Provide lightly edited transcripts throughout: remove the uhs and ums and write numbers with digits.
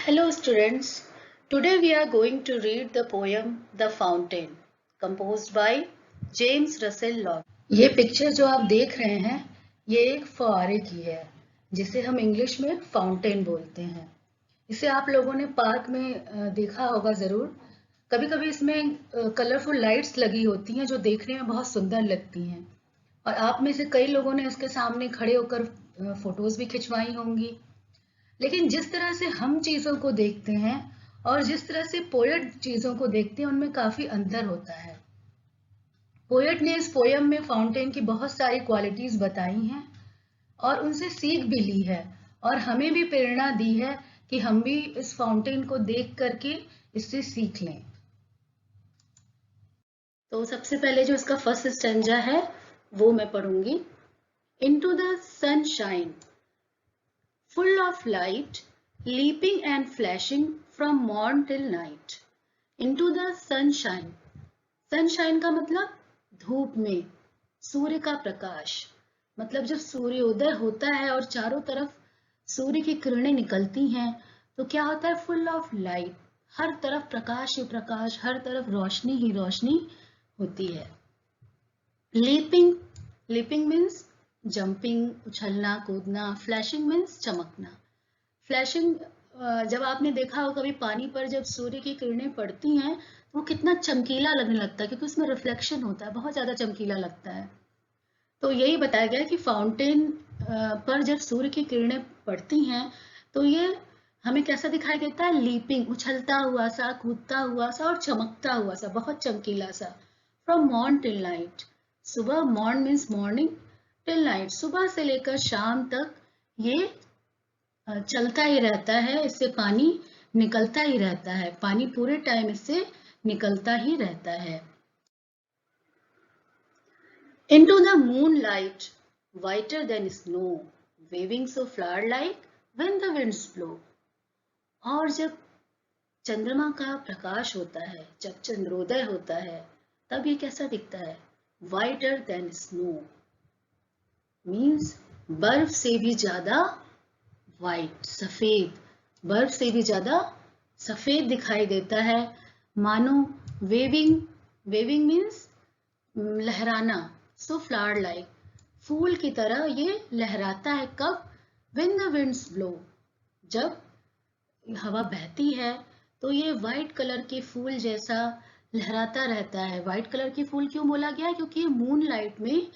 Hello students, today we are going to read the poem The Fountain composed by James Russell Lowell. ये picture जो आप देख रहे हैं ये एक फुहारे की है जिसे हम इंग्लिश में फाउंटेन बोलते हैं। इसे आप लोगों ने पार्क में देखा होगा ज़रूर। कभी-कभी इसमें कलरफुल लाइट्स लगी होती हैं जो देखने में बहुत सुंदर लगती हैं और आप में से कई लोगों ने इसके सामने खड़े होकर फोटोज भी खिंचवाई होंगी। लेकिन जिस तरह से हम चीजों को देखते हैं और जिस तरह से पोएट चीजों को देखते हैं उनमें काफी अंतर होता है। पोएट ने इस पोयम में फाउंटेन की बहुत सारी क्वालिटीज बताई हैं और उनसे सीख भी ली है और हमें भी प्रेरणा दी है कि हम भी इस फाउंटेन को देख करके इससे सीख लें। तो सबसे पहले जो इसका फर्स्ट स्टैंजा है वो मैं पढ़ूंगी। Into the sunshine full of light, leaping and flashing from morn till night. Into the sunshine. Sunshine का मतलब धूप में, सूर्य का प्रकाश। मतलब जब सूर्योदय होता है और चारों तरफ सूर्य की किरणें निकलती हैं तो क्या होता है? फुल ऑफ लाइट, हर तरफ प्रकाश ही प्रकाश, हर तरफ रोशनी ही रोशनी होती है। लीपिंग, लीपिंग मीन्स जंपिंग, उछलना कूदना। Flashing means चमकना। फ्लैशिंग, जब आपने देखा हो कभी पानी पर जब सूर्य की किरणें पड़ती हैं तो वो कितना चमकीला लगने लगता है क्योंकि उसमें रिफ्लेक्शन होता है, बहुत ज्यादा चमकीला लगता है। तो यही बताया गया कि फाउंटेन पर जब सूर्य की किरणें पड़ती हैं तो ये हमें कैसा दिखाई देता है? लीपिंग, उछलता हुआ सा, कूदता हुआ सा और चमकता हुआ सा, बहुत चमकीला सा। फ्रॉम मॉर्न टिल नाइट, सुबह, morn means morning, till night, सुबह से लेकर शाम तक ये चलता ही रहता है, इससे पानी निकलता ही रहता है, पानी पूरे टाइम इससे निकलता ही रहता है। Into the moonlight, whiter than snow, waving so flower like when the winds blow. और जब चंद्रमा का प्रकाश होता है, जब चंद्रोदय होता है, तब ये कैसा दिखता है? Whiter than snow means बर्फ से भी ज्यादा व्हाइट, सफेद, बर्फ से भी ज्यादा सफेद दिखाई देता है। मानो वेविंग, वेविंग मीन्स लहराना। सो फ्लावर लाइक, फूल की तरह ये लहराता है। कब? व्हेन द विंड्स ब्लो, जब हवा बहती है तो ये व्हाइट कलर के फूल जैसा लहराता रहता है। व्हाइट कलर के फूल क्यों बोला गया? क्योंकि ये मून लाइट में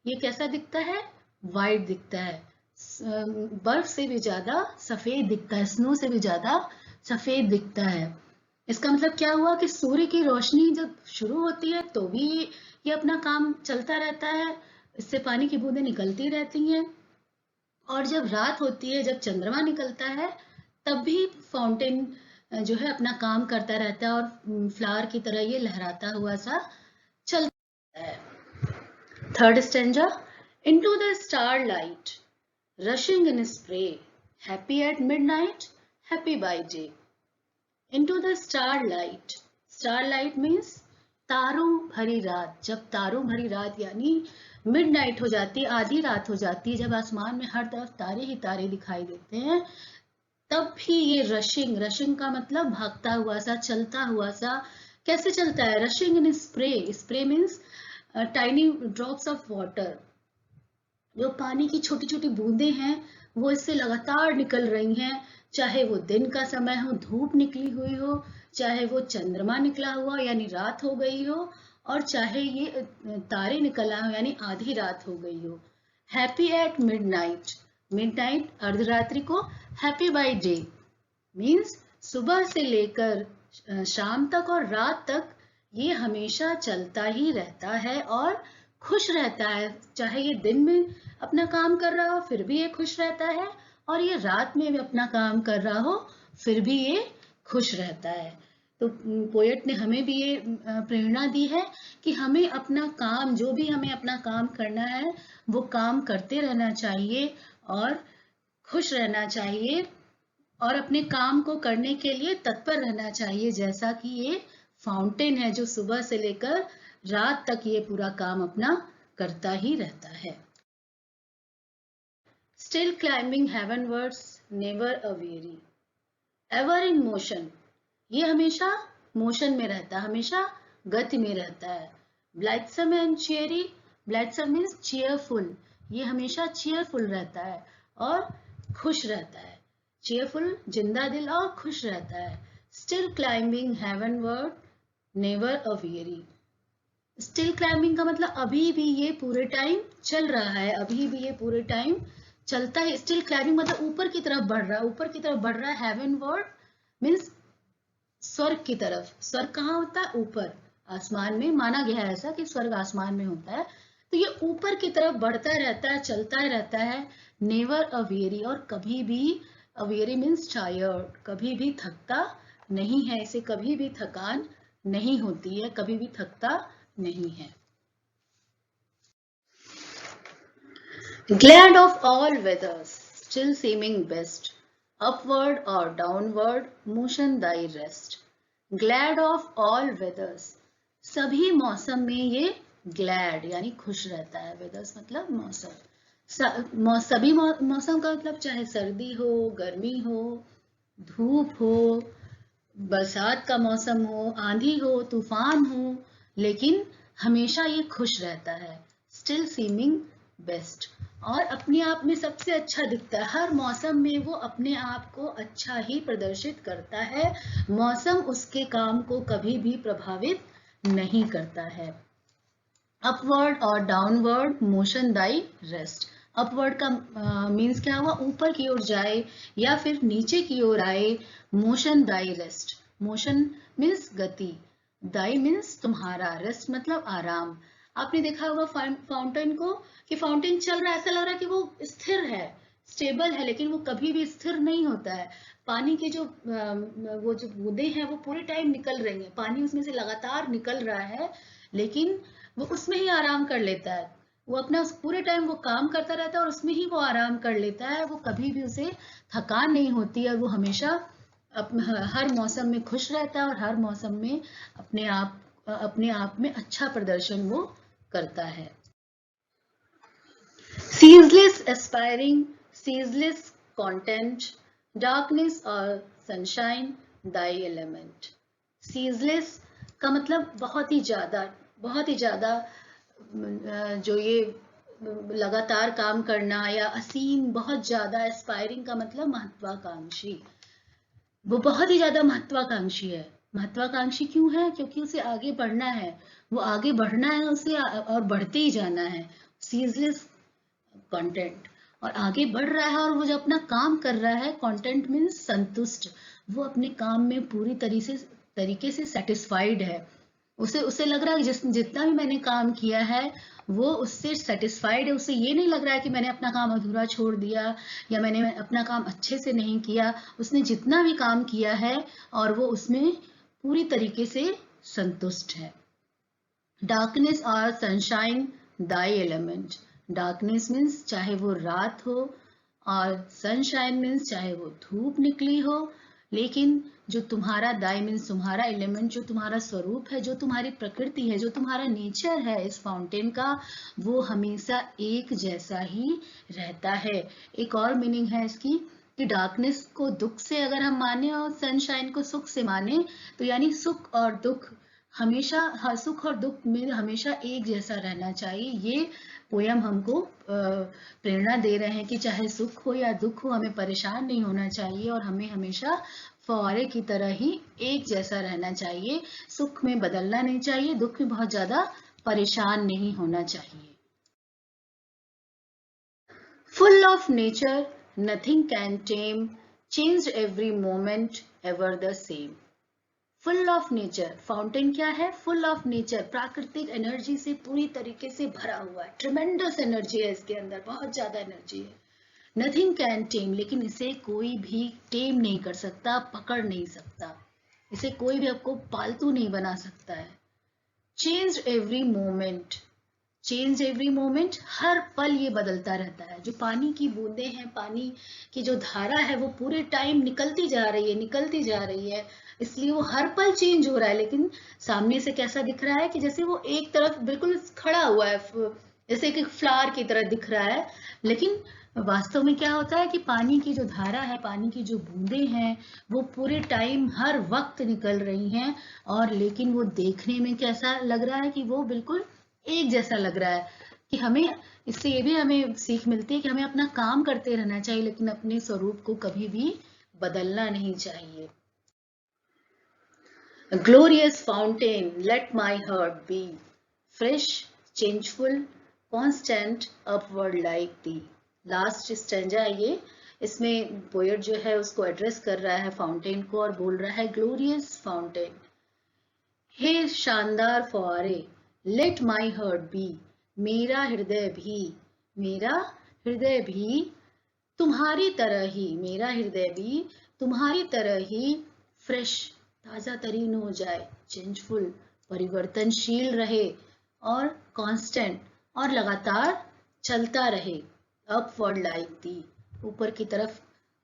ये कैसा दिखता है? व्हाइट दिखता है, बर्फ से भी ज्यादा सफेद दिखता है, स्नो से भी ज्यादा सफेद दिखता है। इसका मतलब क्या हुआ कि सूर्य की रोशनी जब शुरू होती है तो भी ये अपना काम चलता रहता है, इससे पानी की बूंदें निकलती रहती हैं, और जब रात होती है, जब चंद्रमा निकलता है, तब भी फाउंटेन जो है अपना काम करता रहता है और फ्लावर की तरह ये लहराता हुआ सा चलता है। Third stanza. Into the starlight, rushing in spray, happy at midnight, happy by day. Into the starlight. Starlight means तारों भरी रात। जब तारों भरी रात यानी मिडनाइट हो जाती है, आधी रात हो जाती है, जब आसमान में हर तरफ तारे ही तारे दिखाई देते हैं, तब भी ये रशिंग, रशिंग का मतलब भागता हुआ सा, चलता हुआ सा। कैसे चलता है? Rushing in spray, spray means tiny drops of water, जो पानी की छोटी छोटी बूंदें हैं वो इससे लगातार निकल रही हैं, चाहे वो दिन का समय हो, धूप निकली हुई हो, चाहे वो चंद्रमा निकला हुआ यानी रात हो गई हो, और चाहे ये तारे निकल आए हो यानी आधी रात हो गई हो। हैप्पी एट मिडनाइट, मिडनाइट अर्धरात्रि को, हैप्पी बाय डे मीन्स सुबह से लेकर शाम तक और रात तक ये हमेशा चलता ही रहता है और खुश रहता है। चाहे ये दिन में अपना काम कर रहा हो फिर भी ये खुश रहता है, और ये रात में भी अपना काम कर रहा हो फिर भी ये खुश रहता है। तो पोएट ने हमें भी ये प्रेरणा दी है कि हमें अपना काम, जो भी हमें अपना काम करना है वो काम करते रहना चाहिए और खुश रहना चाहिए और अपने काम को करने के लिए तत्पर रहना चाहिए, जैसा कि ये फाउंटेन है जो सुबह से लेकर रात तक ये पूरा काम अपना करता ही रहता है। Still climbing heavenwards, never a weary. Ever in motion, ये हमेशा मोशन में रहता है, हमेशा गति में रहता है। ब्लाइथसम एंड चेयरी, ब्लाइथसम मीन्स चीयरफुल, ये हमेशा चीयरफुल रहता है और खुश रहता है। चीयरफुल जिंदा दिल और खुश रहता है। Still climbing heavenward, never a weary। Still climbing का मतलब अभी भी ये पूरे टाइम चल रहा है, अभी भी ये पूरे टाइम चलता है। स्टिल क्लाइंबिंग मतलब ऊपर की तरफ बढ़ रहा है, ऊपर की तरफ बढ़ रहा है। हेवनवर्ड मीन्स स्वर्ग की तरफ। स्वर्ग कहाँ होता है? ऊपर, आसमान में। माना गया है ऐसा कि स्वर्ग आसमान में होता है। तो ये ऊपर की तरफ बढ़ता रहता है, चलता रहता है। नेवर अ weary, और कभी भी, अ weary मीन्स टायर्ड, कभी भी थकता नहीं है, इसे कभी भी थकान नहीं होती है, कभी भी थकता नहीं है। Glad of all weathers, still seeming best, upward or downward, motion thy rest. Glad of all weathers, सभी मौसम में ये glad यानी खुश रहता है। weathers मतलब मौसम, सभी मौसम का मतलब चाहे सर्दी हो, गर्मी हो, धूप हो, बरसात का मौसम हो, आंधी हो, तूफान हो, लेकिन हमेशा ये खुश रहता है। स्टिल सीमिंग बेस्ट, और अपने आप में सबसे अच्छा दिखता है। हर मौसम में वो अपने आप को अच्छा ही प्रदर्शित करता है। मौसम उसके काम को कभी भी प्रभावित नहीं करता है। अपवर्ड और downward, motion thy rest. Upward का मीन्स क्या हुआ? ऊपर की ओर जाए या फिर नीचे की ओर आए। Motion thy rest, motion means गति, दाई मीन्स तुम्हारा, रेस्ट मतलब आराम। आपने देखा होगा फाउंटेन को, कि फाउंटेन चल रहा है, ऐसा लग रहा है कि वो स्थिर है, स्टेबल है, लेकिन वो कभी भी स्थिर नहीं होता है। पानी के जो वो जो बूंदें हैं वो पूरे टाइम निकल रही हैं, पानी उसमें से लगातार निकल रहा है, लेकिन वो उसमें ही आराम कर लेता है। वो अपना उस पूरे टाइम वो काम करता रहता है और उसमें ही वो आराम कर लेता है। वो कभी भी उसे थकान नहीं होती है, और वो हमेशा हर मौसम में खुश रहता है और हर मौसम में अपने आप में अच्छा प्रदर्शन वो करता है। Ceaseless aspiring, ceaseless content, darkness और sunshine, thy element। Ceaseless का मतलब बहुत ही ज्यादा जो ये लगातार काम करना, या असीम, बहुत ज्यादा। एस्पायरिंग का मतलब महत्वाकांक्षी, वो बहुत ही ज्यादा महत्वाकांक्षी है। महत्वाकांक्षी क्यों है? क्योंकि उसे आगे बढ़ना है, वो आगे बढ़ना है उसे, और बढ़ते ही जाना है। सीजलेस कंटेंट, और आगे बढ़ रहा है, और वो जो अपना काम कर रहा है, कंटेंट मीन्स संतुष्ट, वो अपने काम में पूरी तरीके से सेटिस्फाइड है। उसे उसे लग रहा है कि जितना भी मैंने काम किया है वो उससे सेटिस्फाइड है। उसे ये नहीं लग रहा है कि मैंने अपना काम अधूरा छोड़ दिया, या मैंने अपना काम अच्छे से नहीं किया। उसने जितना भी काम किया है और वो उसमें पूरी तरीके से संतुष्ट है। डार्कनेस और सनशाइन, दाई एलिमेंट। डार्कनेस मीन्स चाहे वो रात हो, और सनशाइन मीन्स चाहे वो धूप निकली हो, लेकिन जो तुम्हारा दाई मीन्स तुम्हारा एलिमेंट, जो तुम्हारा स्वरूप है, जो तुम्हारी प्रकृति है, जो तुम्हारा नेचर है इस फाउंटेन का, वो हमेशा एक जैसा ही रहता है। एक और मीनिंग है इसकी, कि डार्कनेस को दुख से अगर हम माने और सनशाइन को सुख से माने, तो यानी सुख और दुख हमेशा, सुख और दुख में हमेशा एक जैसा रहना चाहिए। ये पोयम हमको प्रेरणा दे रहे हैं कि चाहे सुख हो या दुख हो, हमें परेशान नहीं होना चाहिए, और हमें हमेशा फव्वारे की तरह ही एक जैसा रहना चाहिए। सुख में बदलना नहीं चाहिए, दुख में बहुत ज्यादा परेशान नहीं होना चाहिए। Full of nature, nothing can tame, changed every moment, ever the same। Full of nature, fountain क्या है? फुल ऑफ नेचर, प्राकृतिक एनर्जी से पूरी तरीके से भरा हुआ है। ट्रिमेंडस एनर्जी है इसके अंदर, बहुत ज्यादा एनर्जी है। नथिंग कैन टेम, लेकिन इसे कोई भी टेम नहीं कर सकता, पकड़ नहीं सकता, इसे कोई भी आपको पालतू नहीं बना सकता है। Change every moment, change every moment, हर पल ये बदलता रहता है। जो पानी की बूंदें हैं, पानी की जो धारा है, वो पूरे टाइम निकलती जा रही है, निकलती जा रही है, इसलिए वो हर पल चेंज हो रहा है। लेकिन सामने से कैसा दिख रहा है? कि जैसे वो एक तरफ बिल्कुल खड़ा हुआ है, जैसे कि फ्लावर की तरह दिख रहा है, लेकिन वास्तव में क्या होता है कि पानी की जो धारा है, पानी की जो बूंदें हैं, वो पूरे टाइम हर वक्त निकल रही हैं, और लेकिन वो देखने में कैसा लग रहा है कि वो बिल्कुल एक जैसा लग रहा है। कि हमें इससे ये भी हमें सीख मिलती है कि हमें अपना काम करते रहना चाहिए, लेकिन अपने स्वरूप को कभी भी बदलना नहीं चाहिए। A glorious fountain, let my heart be fresh, changeful, constant, upward like thee. Last stanza है ये। इसमें पोएट जो है उसको एड्रेस कर रहा है फाउंटेन को और बोल रहा है, ग्लोरियस फाउंटेन, हे शानदार फुहारे, लेट माई हार्ट बी, मेरा हृदय भी, मेरा हृदय भी तुम्हारी तरह ही, मेरा हृदय भी तुम्हारी तरह ही फ्रेश, ताजा तरीन हो जाए, चेंजफुल, परिवर्तनशील रहे, और कांस्टेंट, और लगातार चलता रहे, अपवर्ड लाइक दी, ऊपर की तरफ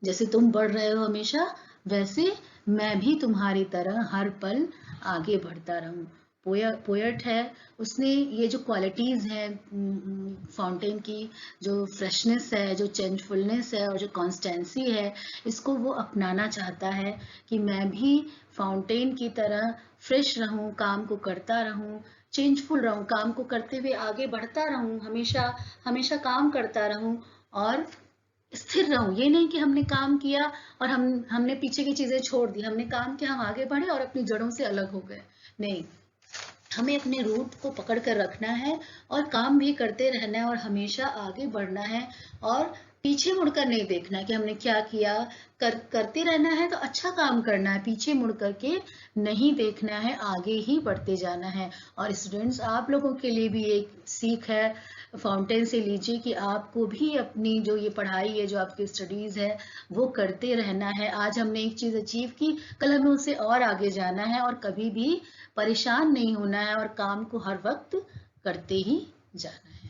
जैसे तुम बढ़ रहे हो हमेशा, वैसे मैं भी तुम्हारी तरह हर पल आगे बढ़ता रहूं। पोएट है, उसने ये जो क्वालिटीज है फाउंटेन की, जो फ्रेशनेस है, जो चेंजफुलनेस है, और जो कॉन्स्टेंसी है, इसको वो अपनाना चाहता है कि मैं भी फाउंटेन की तरह फ्रेश रहूं, काम को करता रहूं, चेंजफुल रहूं, काम को करते हुए आगे बढ़ता रहूं, हमेशा हमेशा काम करता रहूं, और स्थिर रहूं। ये नहीं कि हमने काम किया और हमने पीछे की चीजें छोड़ दी, हमने काम किया, हम आगे बढ़े और अपनी जड़ों से अलग हो गए। नहीं, हमें अपने रूट को पकड़ कर रखना है और काम भी करते रहना है और हमेशा आगे बढ़ना है, और पीछे मुड़कर नहीं देखना कि हमने क्या किया। करते रहना है तो अच्छा काम करना है, पीछे मुड़ करके नहीं देखना है, आगे ही बढ़ते जाना है। और स्टूडेंट्स, आप लोगों के लिए भी एक सीख है, फाउंटेन से लीजिए कि आपको भी अपनी जो ये पढ़ाई है, जो आपकी स्टडीज है, वो करते रहना है। आज हमने एक चीज अचीव की, कल हमें उससे और आगे जाना है, और कभी भी परेशान नहीं होना है, और काम को हर वक्त करते ही जाना है।